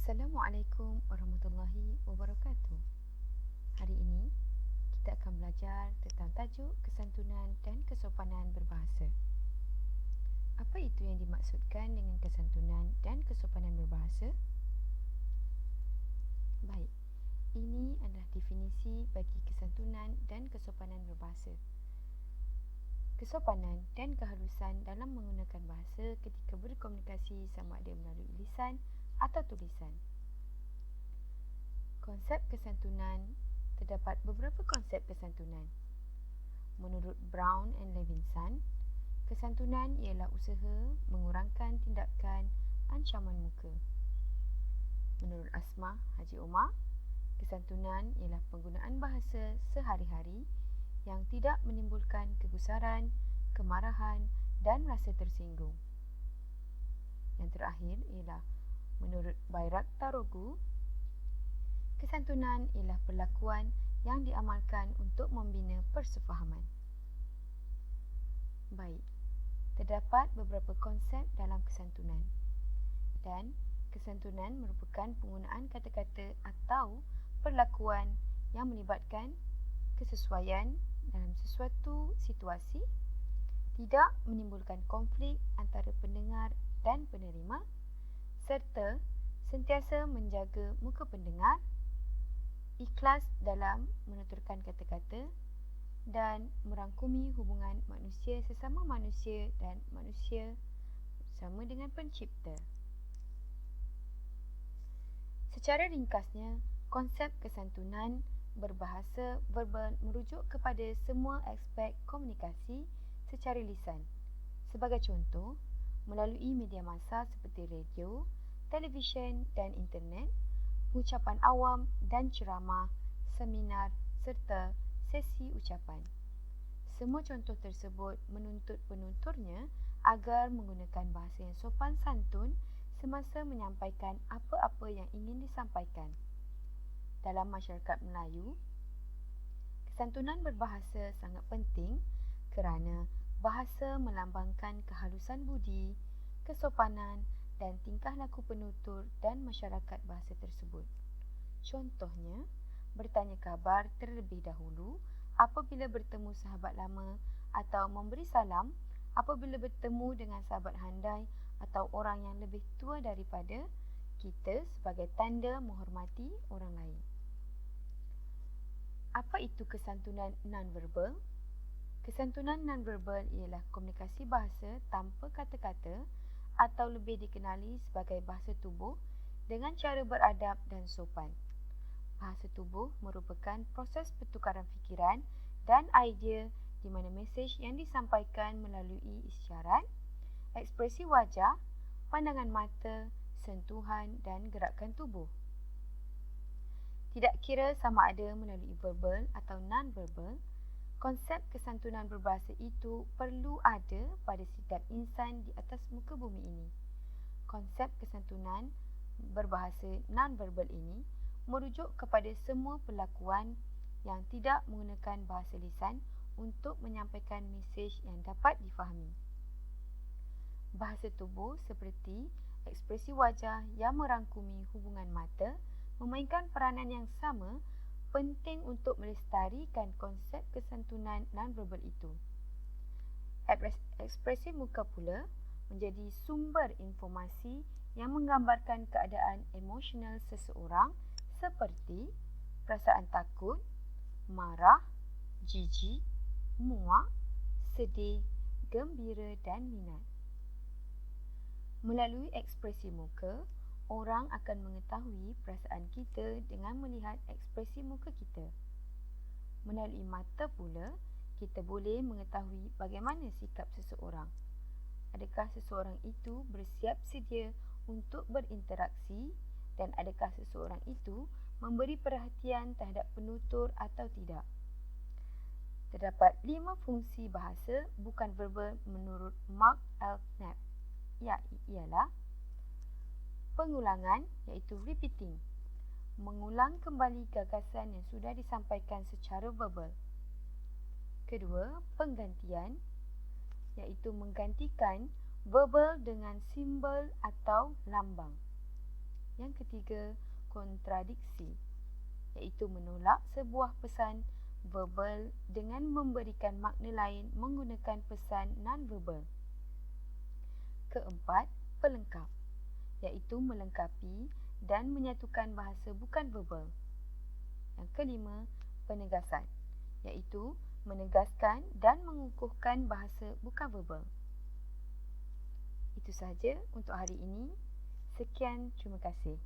Assalamualaikum warahmatullahi wabarakatuh. Hari ini kita akan belajar tentang tajuk kesantunan dan kesopanan berbahasa. Apa itu yang dimaksudkan dengan kesantunan dan kesopanan berbahasa? Baik, ini adalah definisi bagi kesantunan dan kesopanan berbahasa. Kesopanan dan kehalusan dalam menggunakan bahasa ketika berkomunikasi sama ada melalui lisan atau tulisan. Konsep kesantunan, terdapat beberapa konsep kesantunan. Menurut Brown and Levinson, kesantunan ialah usaha mengurangkan tindakan ancaman muka. Menurut Asmah Haji Omar, kesantunan ialah penggunaan bahasa sehari-hari yang tidak menimbulkan kegusaran, kemarahan dan rasa tersinggung. Yang terakhir ialah menurut Bayraktarogu, kesantunan ialah perlakuan yang diamalkan untuk membina persefahaman. Baik, terdapat beberapa konsep dalam kesantunan. Dan kesantunan merupakan penggunaan kata-kata atau perlakuan yang melibatkan kesesuaian dalam sesuatu situasi, tidak menimbulkan konflik antara pendengar dan penerima, serta sentiasa menjaga muka pendengar, ikhlas dalam menuturkan kata-kata dan merangkumi hubungan manusia sesama manusia dan manusia bersama dengan pencipta. Secara ringkasnya, konsep kesantunan berbahasa verbal merujuk kepada semua aspek komunikasi secara lisan. Sebagai contoh, melalui media massa seperti radio, televisyen dan internet, ucapan awam dan ceramah, seminar serta sesi ucapan. Semua contoh tersebut menuntut penuturnya agar menggunakan bahasa yang sopan santun semasa menyampaikan apa-apa yang ingin disampaikan. Dalam masyarakat Melayu, kesantunan berbahasa sangat penting kerana bahasa melambangkan kehalusan budi, kesopanan dan tingkah laku penutur dan masyarakat bahasa tersebut. Contohnya, bertanya khabar terlebih dahulu apabila bertemu sahabat lama atau memberi salam apabila bertemu dengan sahabat handai atau orang yang lebih tua daripada kita sebagai tanda menghormati orang lain. Apa itu kesantunan non-verbal? Kesantunan non-verbal ialah komunikasi bahasa tanpa kata-kata atau lebih dikenali sebagai bahasa tubuh dengan cara beradab dan sopan. Bahasa tubuh merupakan proses pertukaran fikiran dan idea di mana mesej yang disampaikan melalui isyarat, ekspresi wajah, pandangan mata, sentuhan dan gerakan tubuh. Tidak kira sama ada melalui verbal atau non-verbal, konsep kesantunan berbahasa itu perlu ada pada setiap insan di atas muka bumi ini. Konsep kesantunan berbahasa non-verbal ini merujuk kepada semua perlakuan yang tidak menggunakan bahasa lisan untuk menyampaikan mesej yang dapat difahami. Bahasa tubuh seperti ekspresi wajah yang merangkumi hubungan mata memainkan peranan yang sama penting untuk melestarikan konsep kesantunan non-verbal itu. Ekspresi muka pula menjadi sumber informasi yang menggambarkan keadaan emosional seseorang seperti perasaan takut, marah, jijik, muak, sedih, gembira dan minat. Melalui ekspresi muka, orang akan mengetahui perasaan kita dengan melihat ekspresi muka kita. Melalui mata pula, kita boleh mengetahui bagaimana sikap seseorang. Adakah seseorang itu bersiap sedia untuk berinteraksi dan adakah seseorang itu memberi perhatian terhadap penutur atau tidak. Terdapat 5 fungsi bahasa bukan verbal menurut Mark L. Knapp. Ialah pengulangan iaitu repeating, mengulang kembali gagasan yang sudah disampaikan secara verbal. Kedua, penggantian iaitu menggantikan verbal dengan simbol atau lambang. Yang ketiga, kontradiksi, iaitu menolak sebuah pesan verbal dengan memberikan makna lain menggunakan pesan non-verbal. Keempat, pelengkap, iaitu melengkapi dan menyatukan bahasa bukan verbal. Yang kelima, penegasan, iaitu menegaskan dan mengukuhkan bahasa bukan verbal. Itu sahaja untuk hari ini. Sekian, terima kasih.